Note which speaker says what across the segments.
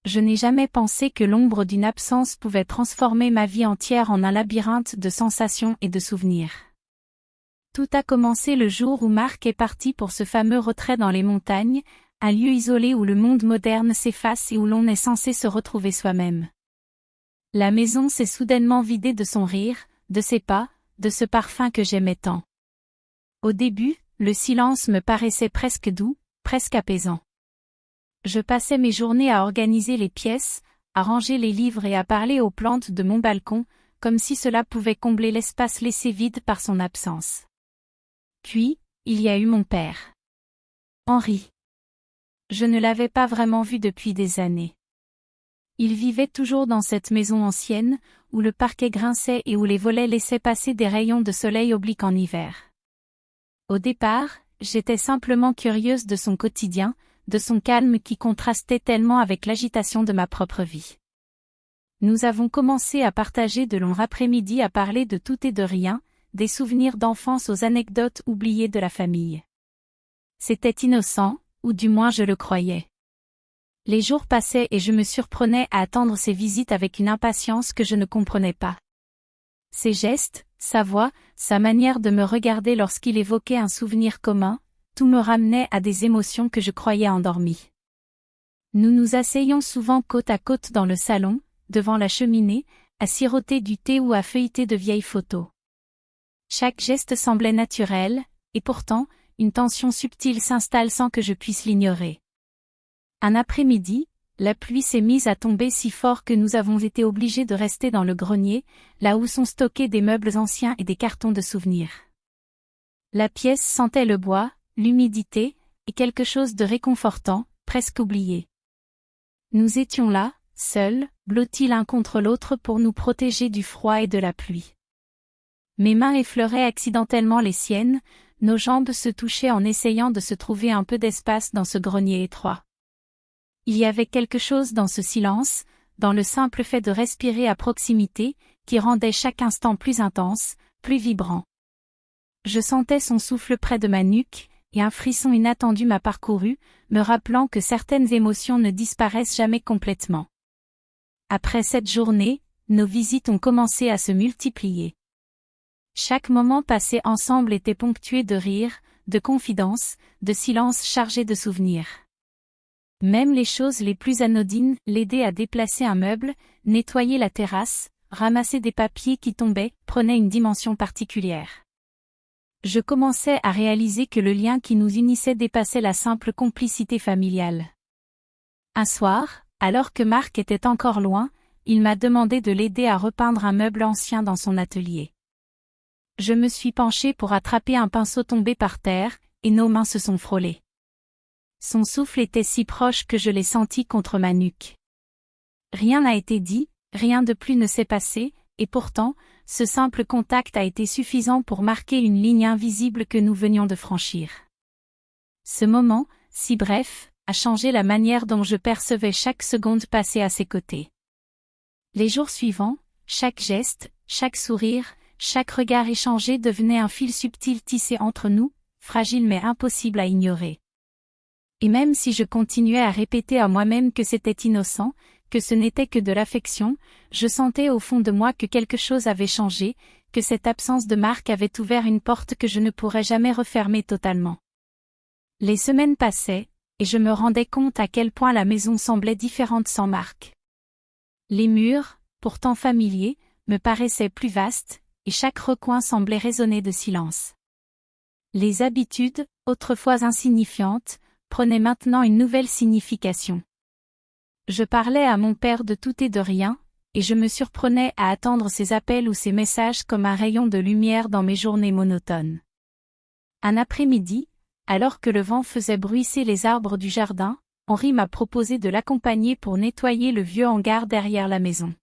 Speaker 1: Je n'ai jamais pensé que l'ombre d'une absence pouvait transformer ma vie entière en un labyrinthe de sensations et de souvenirs. Tout a commencé le jour où Marc est parti pour ce fameux retrait dans les montagnes, un lieu isolé où le monde moderne s'efface et où l'on est censé se retrouver soi-même. La maison s'est soudainement vidée de son rire, de ses pas, de ce parfum que j'aimais tant. Au début, le silence me paraissait presque doux, presque apaisant. Je passais mes journées à organiser les pièces, à ranger les livres et à parler aux plantes de mon balcon, comme si cela pouvait combler l'espace laissé vide par son absence. Puis, il y a eu mon père. Henri. Je ne l'avais pas vraiment vu depuis des années. Il vivait toujours dans cette maison ancienne, où le parquet grinçait et où les volets laissaient passer des rayons de soleil obliques en hiver. Au départ, j'étais simplement curieuse de son quotidien, de son calme qui contrastait tellement avec l'agitation de ma propre vie. Nous avons commencé à partager de longs après-midi à parler de tout et de rien, des souvenirs d'enfance aux anecdotes oubliées de la famille. C'était innocent, ou du moins je le croyais. Les jours passaient et je me surprenais à attendre ses visites avec une impatience que je ne comprenais pas. Ses gestes, sa voix, sa manière de me regarder lorsqu'il évoquait un souvenir commun, tout me ramenait à des émotions que je croyais endormies. Nous nous asseyions souvent côte à côte dans le salon, devant la cheminée, à siroter du thé ou à feuilleter de vieilles photos. Chaque geste semblait naturel, et pourtant, une tension subtile s'installe sans que je puisse l'ignorer. Un après-midi, la pluie s'est mise à tomber si fort que nous avons été obligés de rester dans le grenier, là où sont stockés des meubles anciens et des cartons de souvenirs. La pièce sentait le bois, l'humidité, et quelque chose de réconfortant, presque oublié. Nous étions là, seuls, blottis l'un contre l'autre pour nous protéger du froid et de la pluie. Mes mains effleuraient accidentellement les siennes, nos jambes se touchaient en essayant de se trouver un peu d'espace dans ce grenier étroit. Il y avait quelque chose dans ce silence, dans le simple fait de respirer à proximité, qui rendait chaque instant plus intense, plus vibrant. Je sentais son souffle près de ma nuque, et un frisson inattendu m'a parcouru, me rappelant que certaines émotions ne disparaissent jamais complètement. Après cette journée, nos visites ont commencé à se multiplier. Chaque moment passé ensemble était ponctué de rires, de confidences, de silences chargés de souvenirs. Même les choses les plus anodines, l'aider à déplacer un meuble, nettoyer la terrasse, ramasser des papiers qui tombaient, prenaient une dimension particulière. Je commençais à réaliser que le lien qui nous unissait dépassait la simple complicité familiale. Un soir, alors que Marc était encore loin, il m'a demandé de l'aider à repeindre un meuble ancien dans son atelier. Je me suis penchée pour attraper un pinceau tombé par terre, et nos mains se sont frôlées. Son souffle était si proche que je l'ai senti contre ma nuque. Rien n'a été dit, rien de plus ne s'est passé, et pourtant, ce simple contact a été suffisant pour marquer une ligne invisible que nous venions de franchir. Ce moment, si bref, a changé la manière dont je percevais chaque seconde passée à ses côtés. Les jours suivants, chaque geste, chaque sourire, chaque regard échangé devenait un fil subtil tissé entre nous, fragile mais impossible à ignorer. Et même si je continuais à répéter à moi-même que c'était innocent, que ce n'était que de l'affection, je sentais au fond de moi que quelque chose avait changé, que cette absence de Marc avait ouvert une porte que je ne pourrais jamais refermer totalement. Les semaines passaient, et je me rendais compte à quel point la maison semblait différente sans Marc. Les murs, pourtant familiers, me paraissaient plus vastes, et chaque recoin semblait résonner de silence. Les habitudes, autrefois insignifiantes, prenaient maintenant une nouvelle signification. Je parlais à mon père de tout et de rien, et je me surprenais à attendre ses appels ou ses messages comme un rayon de lumière dans mes journées monotones. Un après-midi, alors que le vent faisait bruisser les arbres du jardin, Henri m'a proposé de l'accompagner pour nettoyer le vieux hangar derrière la maison.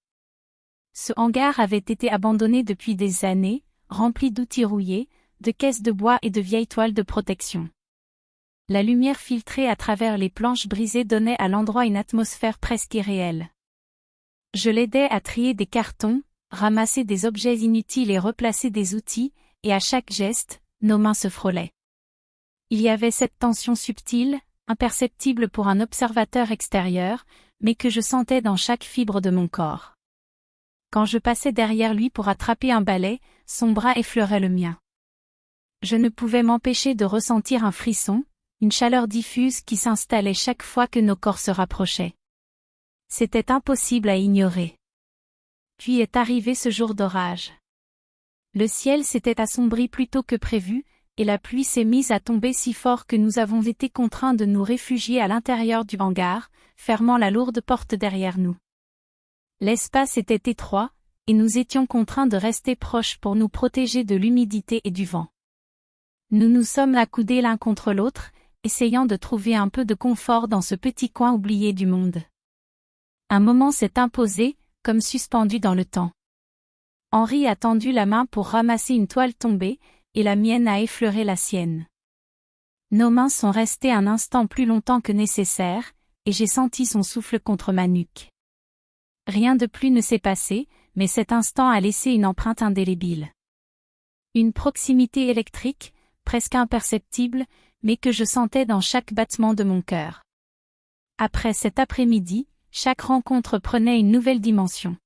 Speaker 1: Ce hangar avait été abandonné depuis des années, rempli d'outils rouillés, de caisses de bois et de vieilles toiles de protection. La lumière filtrée à travers les planches brisées donnait à l'endroit une atmosphère presque irréelle. Je l'aidais à trier des cartons, ramasser des objets inutiles et replacer des outils, et à chaque geste, nos mains se frôlaient. Il y avait cette tension subtile, imperceptible pour un observateur extérieur, mais que je sentais dans chaque fibre de mon corps. Quand je passais derrière lui pour attraper un balai, son bras effleurait le mien. Je ne pouvais m'empêcher de ressentir un frisson, une chaleur diffuse qui s'installait chaque fois que nos corps se rapprochaient. C'était impossible à ignorer. Puis est arrivé ce jour d'orage. Le ciel s'était assombri plus tôt que prévu, et la pluie s'est mise à tomber si fort que nous avons été contraints de nous réfugier à l'intérieur du hangar, fermant la lourde porte derrière nous. L'espace était étroit, et nous étions contraints de rester proches pour nous protéger de l'humidité et du vent. Nous nous sommes accoudés l'un contre l'autre, essayant de trouver un peu de confort dans ce petit coin oublié du monde. Un moment s'est imposé, comme suspendu dans le temps. Henri a tendu la main pour ramasser une toile tombée, et la mienne a effleuré la sienne. Nos mains sont restées un instant plus longtemps que nécessaire, et j'ai senti son souffle contre ma nuque. Rien de plus ne s'est passé, mais cet instant a laissé une empreinte indélébile. Une proximité électrique, presque imperceptible, mais que je sentais dans chaque battement de mon cœur. Après cet après-midi, chaque rencontre prenait une nouvelle dimension.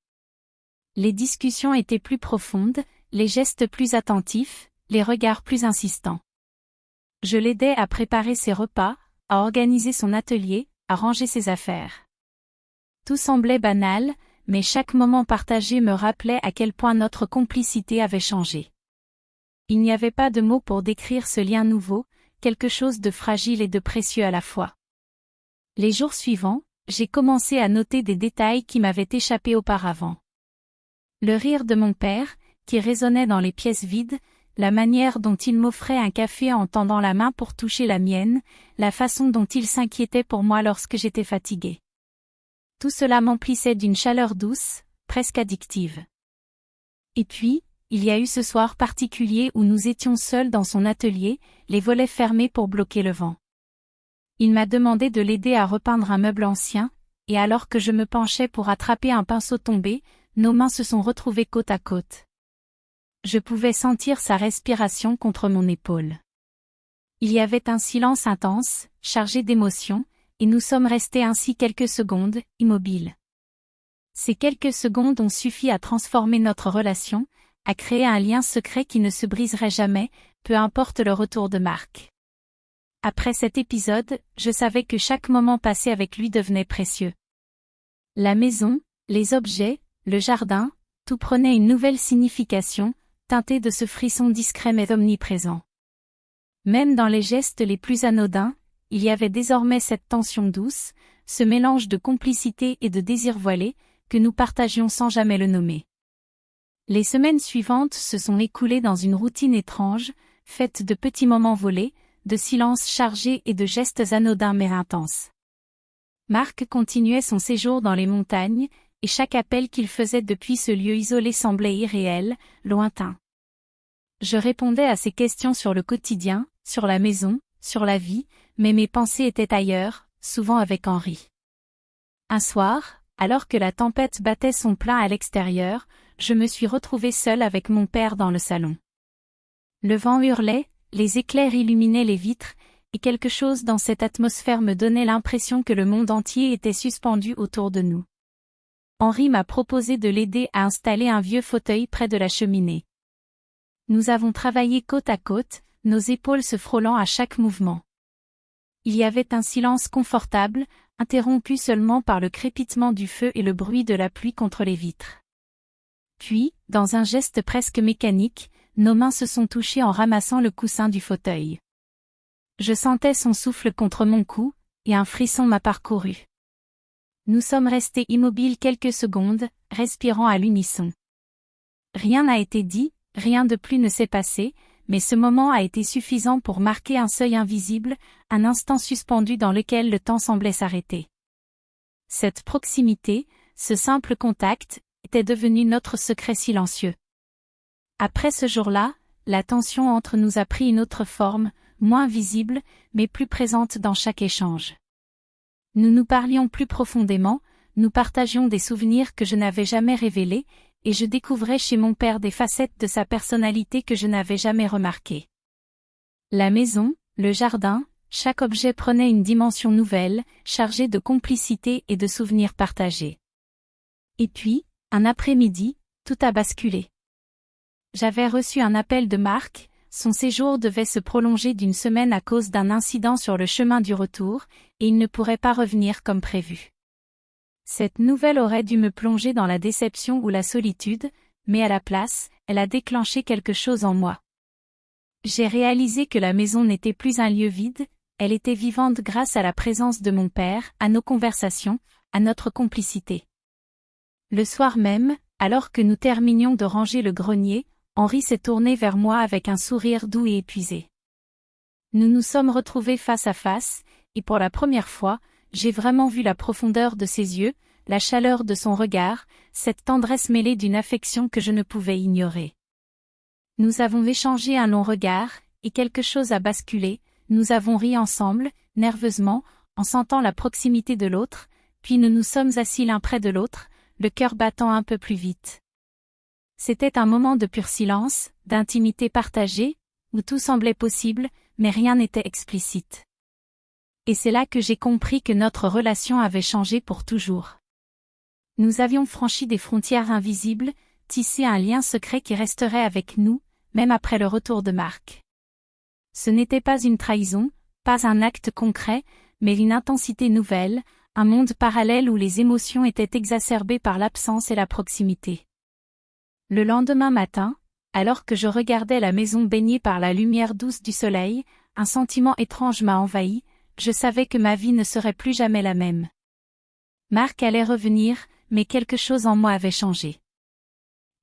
Speaker 1: Les discussions étaient plus profondes, les gestes plus attentifs, les regards plus insistants. Je l'aidais à préparer ses repas, à organiser son atelier, à ranger ses affaires. Tout semblait banal, mais chaque moment partagé me rappelait à quel point notre complicité avait changé. Il n'y avait pas de mots pour décrire ce lien nouveau, quelque chose de fragile et de précieux à la fois. Les jours suivants, j'ai commencé à noter des détails qui m'avaient échappé auparavant. Le rire de mon père, qui résonnait dans les pièces vides, la manière dont il m'offrait un café en tendant la main pour toucher la mienne, la façon dont il s'inquiétait pour moi lorsque j'étais fatiguée. Tout cela m'emplissait d'une chaleur douce, presque addictive. Et puis, il y a eu ce soir particulier où nous étions seuls dans son atelier, les volets fermés pour bloquer le vent. Il m'a demandé de l'aider à repeindre un meuble ancien, et alors que je me penchais pour attraper un pinceau tombé, nos mains se sont retrouvées côte à côte. Je pouvais sentir sa respiration contre mon épaule. Il y avait un silence intense, chargé d'émotions, et nous sommes restés ainsi quelques secondes, immobiles. Ces quelques secondes ont suffi à transformer notre relation, à créer un lien secret qui ne se briserait jamais, peu importe le retour de Marc. Après cet épisode, je savais que chaque moment passé avec lui devenait précieux. La maison, les objets, le jardin, tout prenait une nouvelle signification, teintée de ce frisson discret mais omniprésent. Même dans les gestes les plus anodins, il y avait désormais cette tension douce, ce mélange de complicité et de désir voilé, que nous partagions sans jamais le nommer. Les semaines suivantes se sont écoulées dans une routine étrange, faite de petits moments volés, de silences chargés et de gestes anodins mais intenses. Marc continuait son séjour dans les montagnes, et chaque appel qu'il faisait depuis ce lieu isolé semblait irréel, lointain. Je répondais à ses questions sur le quotidien, sur la maison, sur la vie, mais mes pensées étaient ailleurs, souvent avec Henri. Un soir, alors que la tempête battait son plein à l'extérieur, je me suis retrouvée seule avec mon père dans le salon. Le vent hurlait, les éclairs illuminaient les vitres, et quelque chose dans cette atmosphère me donnait l'impression que le monde entier était suspendu autour de nous. Henri m'a proposé de l'aider à installer un vieux fauteuil près de la cheminée. Nous avons travaillé côte à côte, nos épaules se frôlant à chaque mouvement. Il y avait un silence confortable, interrompu seulement par le crépitement du feu et le bruit de la pluie contre les vitres. Puis, dans un geste presque mécanique, nos mains se sont touchées en ramassant le coussin du fauteuil. Je sentais son souffle contre mon cou, et un frisson m'a parcouru. Nous sommes restés immobiles quelques secondes, respirant à l'unisson. Rien n'a été dit, rien de plus ne s'est passé, mais ce moment a été suffisant pour marquer un seuil invisible, un instant suspendu dans lequel le temps semblait s'arrêter. Cette proximité, ce simple contact, était devenu notre secret silencieux. Après ce jour-là, la tension entre nous a pris une autre forme, moins visible, mais plus présente dans chaque échange. Nous nous parlions plus profondément, nous partagions des souvenirs que je n'avais jamais révélés, et je découvrais chez mon père des facettes de sa personnalité que je n'avais jamais remarquées. La maison, le jardin, chaque objet prenait une dimension nouvelle, chargée de complicité et de souvenirs partagés. Et puis, un après-midi, tout a basculé. J'avais reçu un appel de Mark, son séjour devait se prolonger d'une semaine à cause d'un incident sur le chemin du retour, et il ne pourrait pas revenir comme prévu. Cette nouvelle aurait dû me plonger dans la déception ou la solitude, mais à la place, elle a déclenché quelque chose en moi. J'ai réalisé que la maison n'était plus un lieu vide, elle était vivante grâce à la présence de mon père, à nos conversations, à notre complicité. Le soir même, alors que nous terminions de ranger le grenier, Henri s'est tourné vers moi avec un sourire doux et épuisé. Nous nous sommes retrouvés face à face, et pour la première fois, j'ai vraiment vu la profondeur de ses yeux, la chaleur de son regard, cette tendresse mêlée d'une affection que je ne pouvais ignorer. Nous avons échangé un long regard, et quelque chose a basculé, nous avons ri ensemble, nerveusement, en sentant la proximité de l'autre, puis nous nous sommes assis l'un près de l'autre, le cœur battant un peu plus vite. C'était un moment de pur silence, d'intimité partagée, où tout semblait possible, mais rien n'était explicite. Et c'est là que j'ai compris que notre relation avait changé pour toujours. Nous avions franchi des frontières invisibles, tissé un lien secret qui resterait avec nous, même après le retour de Mark. Ce n'était pas une trahison, pas un acte concret, mais une intensité nouvelle, un monde parallèle où les émotions étaient exacerbées par l'absence et la proximité. Le lendemain matin, alors que je regardais la maison baignée par la lumière douce du soleil, un sentiment étrange m'a envahi, je savais que ma vie ne serait plus jamais la même. Mark allait revenir, mais quelque chose en moi avait changé.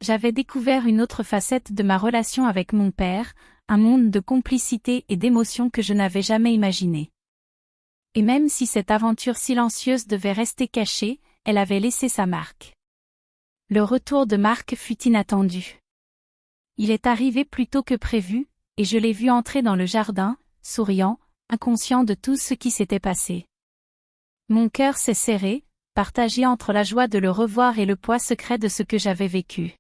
Speaker 1: J'avais découvert une autre facette de ma relation avec mon père, un monde de complicité et d'émotion que je n'avais jamais imaginé. Et même si cette aventure silencieuse devait rester cachée, elle avait laissé sa marque. Le retour de Mark fut inattendu. Il est arrivé plus tôt que prévu, et je l'ai vu entrer dans le jardin, souriant, inconscient de tout ce qui s'était passé. Mon cœur s'est serré, partagé entre la joie de le revoir et le poids secret de ce que j'avais vécu.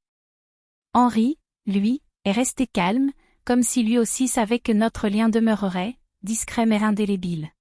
Speaker 1: Henri, lui, est resté calme, comme si lui aussi savait que notre lien demeurerait, discret mais indélébile.